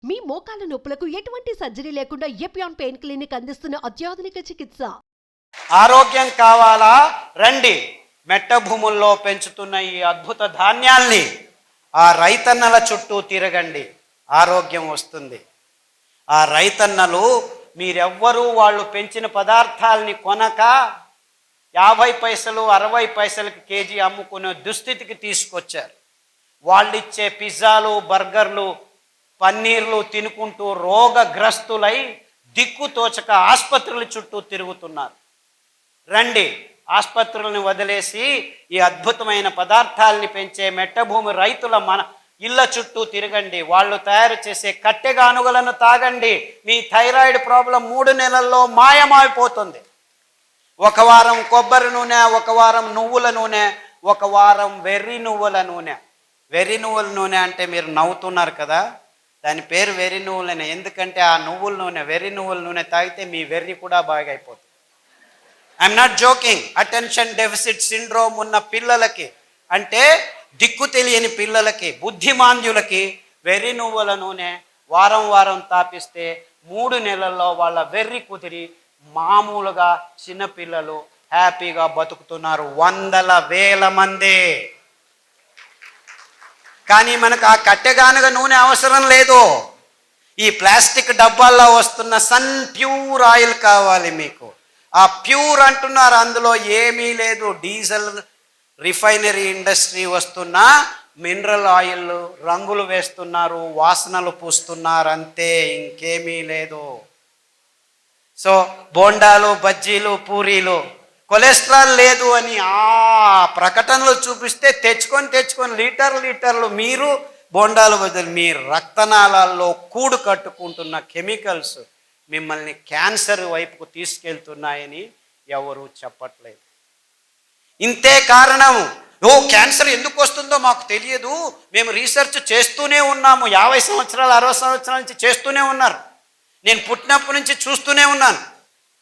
మీ మోకాల నొప్పులకు ఎటువంటి సర్జరీ లేకుండా ఎపియాన్ పెయిన్ క్లినిక్ అందిస్తున్న అత్యాధునిక చికిత్స. ఆరోగ్యం కావాలా? రండి. మెట్ట భూముల్లో పెంచుతున్న ఈ అద్భుత ధాన్యాల్ని ఆ రైతన్నల చుట్టూ తిరగండి, ఆరోగ్యం వస్తుంది. ఆ రైతన్నలు మీరెవ్వరూ వాళ్ళు పెంచిన పదార్థాలని కొనక 50 పైసలు 60 పైసలకి కేజీ అమ్ముకునే దుస్థితికి తీసుకొచ్చారు. వాళ్ళిచ్చే పిజ్జాలు, బర్గర్లు, పన్నీర్లు తినుకుంటూ రోగగ్రస్తులై దిక్కుతోచక ఆసుపత్రుల చుట్టూ తిరుగుతున్నారు. రండి, ఆసుపత్రులను వదిలేసి ఈ అద్భుతమైన పదార్థాలని పెంచే మెట్టభూమి రైతుల మన ఇళ్ళ చుట్టూ తిరగండి. వాళ్ళు తయారు చేసే కట్టెగానుగలను తాగండి. మీ థైరాయిడ్ ప్రాబ్లం 3 నెలల్లో మాయమైపోతుంది. 1 వారం కొబ్బరి నూనె, 1 వారం నువ్వుల నూనె, 1 వారం వెర్రి నువ్వుల నూనె. వెర్రి నువ్వుల నూనె అంటే మీరు నవ్వుతున్నారు కదా, దాని పేరు వెర్రి నువ్వులనే. ఎందుకంటే ఆ నువ్వుల నూనె, వెర్రి నువ్వుల నూనె తాగితే మీ వెర్రి కూడా బాగా అయిపోతుంది. I'm not joking. Attention deficit syndrome ఉన్న పిల్లలకి, అంటే దిక్కు తెలియని పిల్లలకి, బుద్ధిమాంద్యులకి వెర్రి నువ్వుల నూనె వారం వారం తాపిస్తే 3 నెలల్లో వాళ్ళ వెర్రి కుదిరి మామూలుగా చిన్నపిల్లలు హ్యాపీగా బతుకుతున్నారు. 100,000 మంది. కానీ మనకు ఆ కట్టెగానుగ నూనె అవసరం లేదు. ఈ ప్లాస్టిక్ డబ్బాల్లో వస్తున్న సన్ ప్యూర్ ఆయిల్ కావాలి మీకు. ఆ ప్యూర్ అంటున్నారు, అందులో ఏమీ లేదు. డీజిల్ రిఫైనరీ ఇండస్ట్రీ వస్తున్న మినరల్ ఆయిల్ రంగులు వేస్తున్నారు, వాసనలు పూస్తున్నారు, అంతే, ఇంకేమీ లేదు. సో బోండాలు, బజ్జీలు, పూరీలు కొలెస్ట్రాల్ లేదు అని ఆ ప్రకటనలు చూపిస్తే తెచ్చుకొని లీటర్లు మీరు బోండాలు బదులు మీ రక్తనాళాల్లో కూడు కట్టుకుంటున్న కెమికల్స్ మిమ్మల్ని క్యాన్సర్ వైపుకు తీసుకెళ్తున్నాయని ఎవరు చెప్పట్లేదు. ఇంతే కారణం. క్యాన్సర్ ఎందుకు వస్తుందో మాకు తెలియదు, మేము రీసెర్చ్ చేస్తూనే ఉన్నాము. 50 సంవత్సరాలు 60 సంవత్సరాల నుంచి చేస్తూనే ఉన్నారు. నేను పుట్టినప్పటి నుంచి చూస్తూనే ఉన్నాను.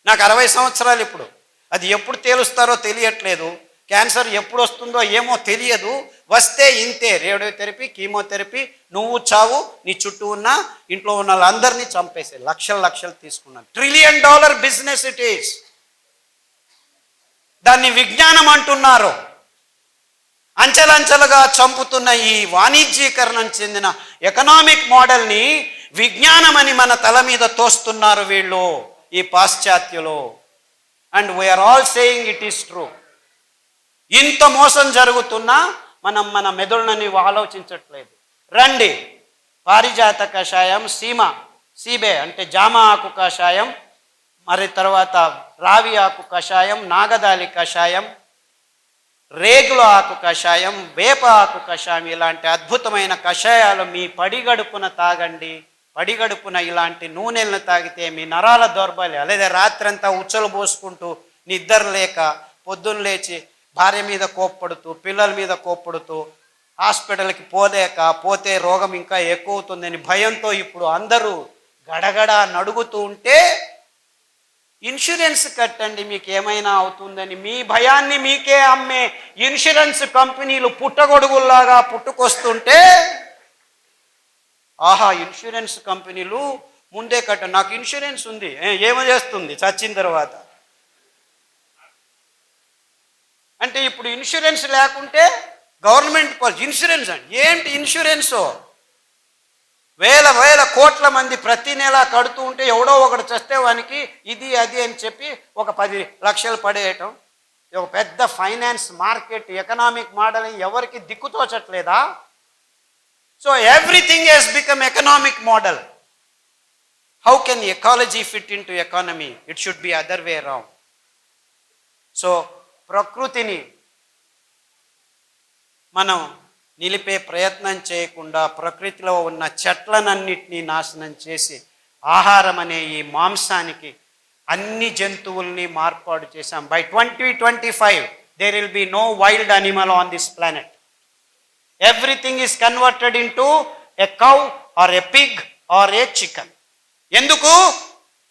నాకు 60 సంవత్సరాలు ఇప్పుడు. అది ఎప్పుడు తేలుస్తారో తెలియట్లేదు. క్యాన్సర్ ఎప్పుడు వస్తుందో ఏమో తెలియదు. వస్తే ఇంతే, రేడియోథెరపీ, కీమోథెరపీ, నువ్వు చావు, నీ చుట్టూ ఉన్న ఇంట్లో ఉన్న వాళ్ళందరినీ చంపేసే. లక్షలు తీసుకున్నాను. $1 ట్రిలియన్ బిజినెస్ ఇట్ ఈస్. దాన్ని విజ్ఞానం అంటున్నారు. అంచెలంచెలుగా చంపుతున్న ఈ వాణిజ్యీకరణం చెందిన ఎకనామిక్ మోడల్ని విజ్ఞానం అని మన తల మీద తోస్తున్నారు వీళ్ళు, ఈ పాశ్చాత్యులు. And we are all saying it is true. ఇంత మోసం జరుగుతున్నా మనం మన మెదడుని ఆలోచించట్లేదు. రండి, పారిజాత కషాయం, సీబే అంటే జామ ఆకు కషాయం, మరి తర్వాత రావి ఆకు కషాయం, నాగదాలి కషాయం, రేగుల ఆకు కషాయం, వేప ఆకు కషాయం, ఇలాంటి అద్భుతమైన కషాయాలు మీ పడిగడుపున తాగండి. పడిగడుపున ఇలాంటి నూనెలను తాగితే మీ నరాల దౌర్బల్యం, లేదా రాత్రంతా ఉచ్చలు పోసుకుంటూ నిద్ర లేక పొద్దున్న లేచి భార్య మీద కోప్పడుతూ, పిల్లల మీద కోప్పడుతూ, హాస్పిటల్కి పోతే రోగం ఇంకా ఎక్కువ అవుతుందని భయంతో ఇప్పుడు అందరూ గడగడ నడుగుతూ ఉంటే ఇన్సూరెన్స్ కట్టండి మీకు ఏమైనా అవుతుందని మీ భయాన్ని మీకే అమ్మే ఇన్సూరెన్స్ కంపెనీలు పుట్టగొడుగుల్లాగా పుట్టుకొస్తుంటే, ఆహా ఇన్సూరెన్స్ కంపెనీలు ముందే కట్ట, నాకు ఇన్సూరెన్స్ ఉంది, ఏమో చేస్తుంది చచ్చిన తర్వాత అంటే. ఇప్పుడు ఇన్సూరెన్స్ లేకుంటే గవర్నమెంట్ ఇన్సూరెన్స్ అంటే ఏంటి? ఇన్సూరెన్సు వేల కోట్ల మంది ప్రతి నెల కడుతూ ఉంటే ఎవడో ఒకడు చస్తే వానికి ఇది అది అని చెప్పి ఒక 10 లక్షలు పడేయటం. ఒక పెద్ద ఫైనాన్స్ మార్కెట్ ఎకనామిక్ మోడల్ ఎవరికి దిక్కుతోచట్లేదా? So everything has become economic model. How can ecology fit into economy? It should be other way around. So ప్రకృతిని మనం నిలిపే ప్రయత్నం చేయకుండా ప్రకృతిలో ఉన్న చెట్లనన్నిటినీ నాశనం చేసి ఆహారం అనే ఈ మాంసానికి అన్ని జంతువుల్ని మార్పాటు చేశాం. By 2025 there will be no wild animal on this planet. Everything is converted into a cow or a pig or a chicken. ఎందుకు?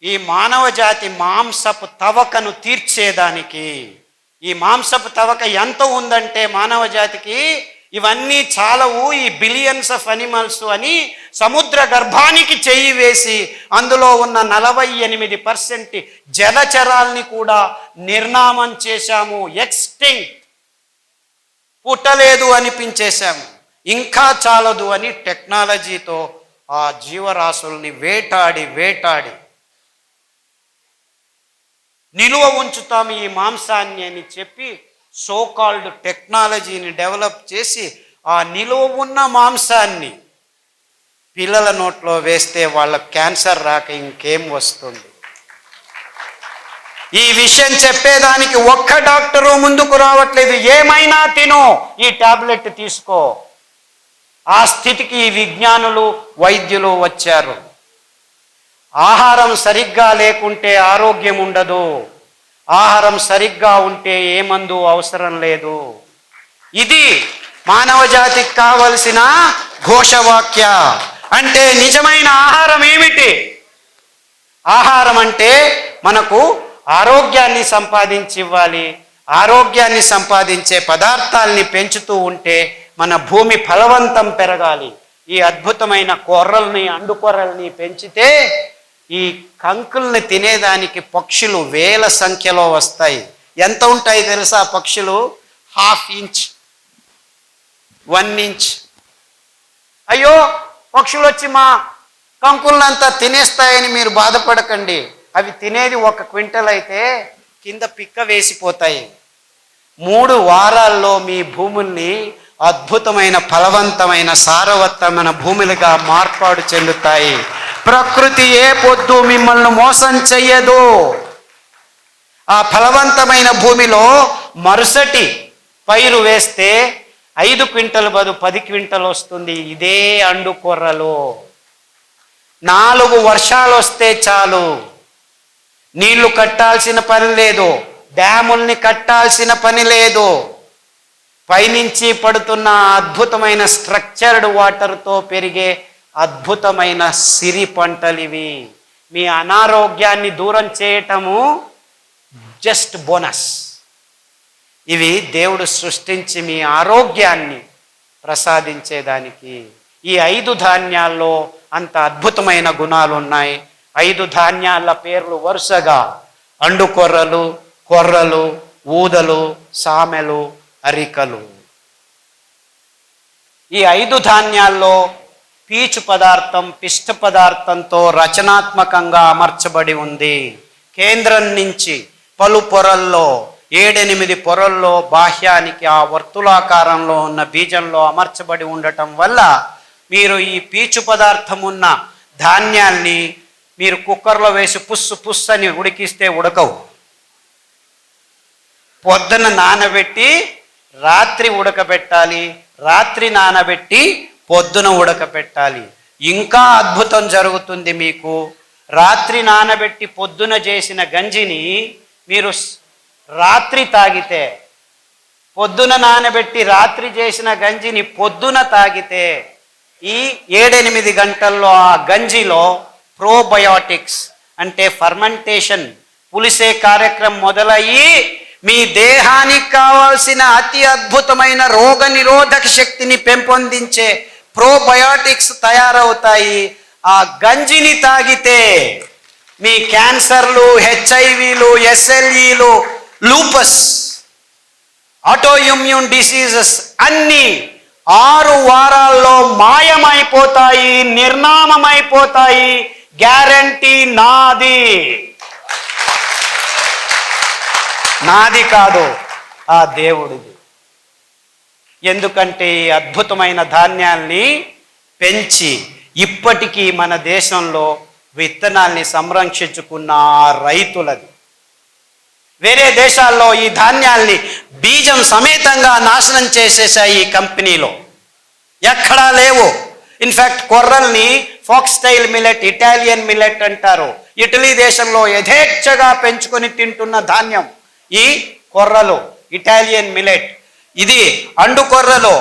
ఈ మానవ జాతి మాంసపు తవకను తీర్చేదానికి. ఈ మాంసపు తవక ఎంత ఉందంటే మానవ జాతికి ఇవన్నీ చాలవు, ఈ బిలియన్స్ ఆఫ్ అనిమల్స్ అని సముద్ర గర్భానికి చెయ్యి వేసి అందులో ఉన్న 48% జలచరాల్ని కూడా నిర్నామం చేశాము, ఎక్స్టింక్ట్, పుట్టలేదు అనిపించేశాము. ఇంకా చాలదు అని టెక్నాలజీతో ఆ జీవరాశుల్ని వేటాడి నిలువ ఉంచుతాము ఈ మాంసాన్ని అని చెప్పి సోకాల్డ్ టెక్నాలజీని డెవలప్ చేసి ఆ నిలువ ఉన్న మాంసాన్ని పిల్లల నోట్లో వేస్తే వాళ్ళ క్యాన్సర్ రాక ఇంకేం వస్తుంది? ఈ విషయం చెప్పేదానికి ఒక్క డాక్టరు ముందుకు రావట్లేదు. ఏమైనా తిను, ఈ టాబ్లెట్ తీసుకో. ఆ స్థితికి ఈ విజ్ఞానులు వైద్యులు వచ్చారు. ఆహారం సరిగ్గా లేకుంటే ఆరోగ్యం ఉండదు, ఆహారం సరిగ్గా ఉంటే ఏ మందు అవసరం లేదు. ఇది మానవ జాతికి కావలసిన ఘోషవాక్య. అంటే నిజమైన ఆహారం ఏమిటి? ఆహారం అంటే మనకు ఆరోగ్యాన్ని సంపాదించి ఇవ్వాలి. ఆరోగ్యాన్ని సంపాదించే పదార్థాలని పెంచుతూ ఉంటే మన భూమి ఫలవంతం పెరగాలి. ఈ అద్భుతమైన కొర్రల్ని, అండుకొర్రల్ని పెంచితే ఈ కంకుల్ని తినేదానికి పక్షులు వేల సంఖ్యలో వస్తాయి. ఎంత ఉంటాయి తెలుసా పక్షులు? 1/2 ఇంచ్, 1 ఇంచ్. అయ్యో పక్షులు వచ్చి మా కంకుల్నంతా తినేస్తాయని మీరు బాధపడకండి. అవి తినేది 1 క్వింటల్ అయితే కింద పిక్క వేసిపోతాయి. 3 వారాల్లో మీ భూముల్ని అద్భుతమైన ఫలవంతమైన సారవంతమైన భూములుగా మార్పాటు చెందుతాయి. ప్రకృతి ఏ పొద్దు మిమ్మల్ని మోసం చెయ్యదు. ఆ ఫలవంతమైన భూమిలో మరుసటి పైరు వేస్తే 5 క్వింటల్ బదులు 10 క్వింటల్ వస్తుంది. ఇదే అండుకొర్రలు. 4 వర్షాలు వస్తే చాలు, నీళ్లు కట్టాల్సిన పని లేదు, డ్యాముల్ని కట్టాల్సిన పని లేదు. పైనుంచి పడుతున్న అద్భుతమైన స్ట్రక్చర్డ్ వాటర్తో పెరిగే అద్భుతమైన సిరి పంటలు ఇవి. మీ అనారోగ్యాన్ని దూరం చేయటము జస్ట్ బోనస్. ఇవి దేవుడు సృష్టించి మీ ఆరోగ్యాన్ని ప్రసాదించేదానికి. ఈ 5 ధాన్యాల్లో అంత అద్భుతమైన గుణాలు ఉన్నాయి. 5 ధాన్యాల పేర్లు వరుసగా అండుకొర్రలు, కొర్రలు, ఊదలు, సామెలు, అరికలు. ఈ 5 ధాన్యాల్లో పీచు పదార్థం పిష్ట పదార్థంతో రచనాత్మకంగా అమర్చబడి ఉంది. కేంద్రం నుంచి పలు పొరల్లో 7-8 పొరల్లో బాహ్యానికి ఆ వర్తులాకారంలో ఉన్న బీజంలో అమర్చబడి ఉండటం వల్ల మీరు ఈ పీచు పదార్థం ఉన్న ధాన్యాల్ని మీరు కుక్కర్లో వేసి పుస్సు అని ఉడికిస్తే ఉడకవు. పొద్దున నానబెట్టి రాత్రి ఉడకబెట్టాలి, రాత్రి నానబెట్టి పొద్దున ఉడకబెట్టాలి. ఇంకా అద్భుతం జరుగుతుంది మీకు. రాత్రి నానబెట్టి పొద్దున చేసిన గంజిని మీరు రాత్రి తాగితే, పొద్దున నానబెట్టి రాత్రి చేసిన గంజిని పొద్దున తాగితే ఈ 7-8 గంటల్లో ఆ గంజిలో ప్రోబయోటిక్స్ అంటే ఫర్మెంటేషన్, పులిసే కార్యక్రమం మొదలయ్యి మీ దేహానికి కావాల్సిన అతి అద్భుతమైన రోగ నిరోధక శక్తిని పెంపొందించే ప్రోబయోటిక్స్ తయారవుతాయి. ఆ గంజిని తాగితే మీ క్యాన్సర్లు, హెచ్ఐవిలు, ఎస్ఎల్ఈలు, లూపస్, ఆటోఇమ్యూన్ డిసీజెస్ అన్నీ 6 వారాల్లో మాయమైపోతాయి, నిర్నామమైపోతాయి. గ్యారంటీ నాది, నాది కాదు, ఆ దేవుడిది. ఎందుకంటే ఈ అద్భుతమైన ధాన్యాల్ని పెంచి ఇప్పటికీ మన దేశంలో విత్తనాల్ని సంరక్షించుకున్న ఆ రైతులది. వేరే దేశాల్లో ఈ ధాన్యాల్ని బీజం సమేతంగా నాశనం చేసేసాయి ఈ కంపెనీలో, ఎక్కడా లేవు. ఇన్ఫ్యాక్ట్ కొర్రల్ని ఫాక్స్టైల్ మిల్లెట్, ఇటాలియన్ మిల్లెట్ అంటారు. ఇటలీ దేశంలో యథేచ్ఛగా పెంచుకొని తింటున్న ధాన్యం ఈ కొర్రలు, ఇటాలియన్ మిల్లెట్. ఇది అండుకొర్రలు.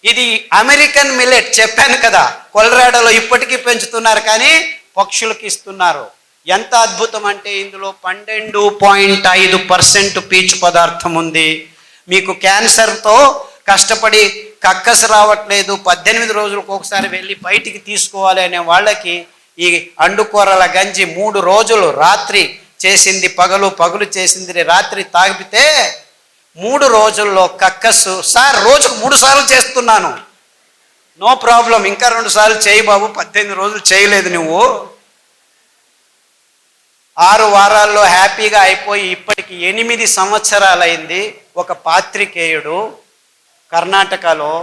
ఇది అమెరికన్ మిల్లెట్ చెప్పాను కదా, కొలరాడోలో ఇప్పటికీ పెంచుతున్నారు కానీ పక్షులకు ఇస్తున్నారు. ఎంత అద్భుతం అంటే ఇందులో 12.5% పీచు పదార్థం ఉంది. మీకు క్యాన్సర్తో కష్టపడి కక్కసు రావట్లేదు, 18 రోజులకు ఒకసారి వెళ్ళి బయటికి తీసుకోవాలి అనే వాళ్ళకి ఈ అండుకూరల గంజి 3 రోజులు రాత్రి చేసింది పగలు, పగలు చేసింది రాత్రి తాగితే 3 రోజుల్లో కక్కసు. సార్ రోజుకు 3 సార్లు చేస్తున్నాను, నో ప్రాబ్లం, ఇంకా 2 సార్లు చేయి బాబు, 18 రోజులు చేయలేదు నువ్వు. 6 వారాల్లో హ్యాపీగా అయిపోయి ఇప్పటికి 8 సంవత్సరాలైంది. ఒక పాత్రికేయుడు కర్ణాటకలో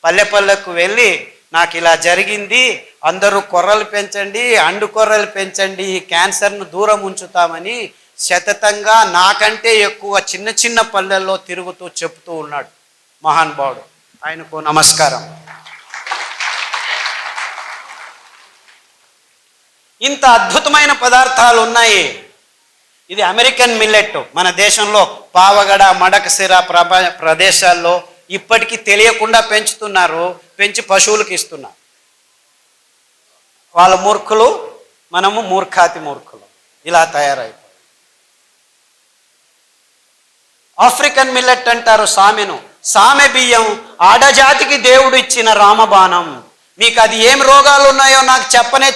పల్లెపల్లెకు వెళ్ళి నాకు ఇలా జరిగింది, అందరూ కొర్రలు పెంచండి, అండు కొర్రలు పెంచండి, ఈ క్యాన్సర్ను దూరం ఉంచుతామని సతతంగా నాకంటే ఎక్కువ చిన్న చిన్న పల్లెల్లో తిరుగుతూ చెప్తూ ఉన్నాడు మహానుభావుడు. ఆయనకు నమస్కారం. ఇంత అద్భుతమైన పదార్థాలు ఉన్నాయి. ఇది అమెరికన్ మిల్లెట్. మన దేశంలో పావగడ, మడకసిర ప్రదేశాల్లో ఇప్పటికీ తెలియకుండా పెంచుతున్నారు, పెంచి పశువులకు ఇస్తున్నారు. వాళ్ళ మూర్ఖులు, మనము మూర్ఖాతి మూర్ఖులు. ఇలా తయారైపోయి ఆఫ్రికన్ మిల్లెట్ అంటారు సామెను. సామె బియ్యం ఆడజాతికి దేవుడు ఇచ్చిన రామబాణం. మీకు అది ఏం రోగాలు ఉన్నాయో నాకు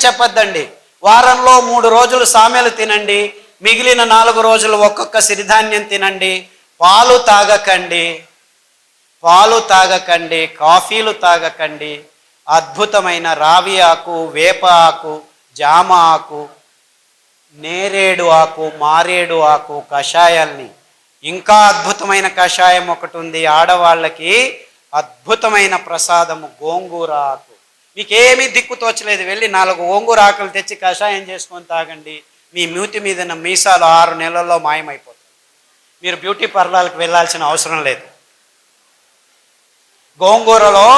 చెప్పొద్దండి. వారంలో 3 రోజులు సామెలు తినండి, మిగిలిన 4 రోజులు ఒక్కొక్క సిరిధాన్యం తినండి. పాలు తాగకండి, కాఫీలు తాగకండి. అద్భుతమైన రావి ఆకు, వేప ఆకు, జామ ఆకు, నేరేడు ఆకు, మారేడు ఆకు కషాయాల్ని, ఇంకా అద్భుతమైన కషాయం ఒకటి ఉంది ఆడవాళ్ళకి, అద్భుతమైన ప్రసాదము గోంగూర ఆకు. మీకేమీ దిక్కు తోచలేదు, వెళ్ళి 4 గోంగూర ఆకులు తెచ్చి కషాయం చేసుకొని తాగండి. మీ మూతి మీద మీసాలు 6 నెలల్లో మాయమైపోతాయి. మీరు బ్యూటీ పార్లర్కి వెళ్ళాల్సిన అవసరం లేదు. గోంగూరలో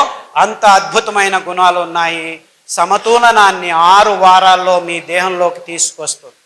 అంత అద్భుతమైన గుణాలు ఉన్నాయి. సమతులనాన్ని 6 వారాల్లో మీ దేహంలోకి తీసుకొస్తుంది.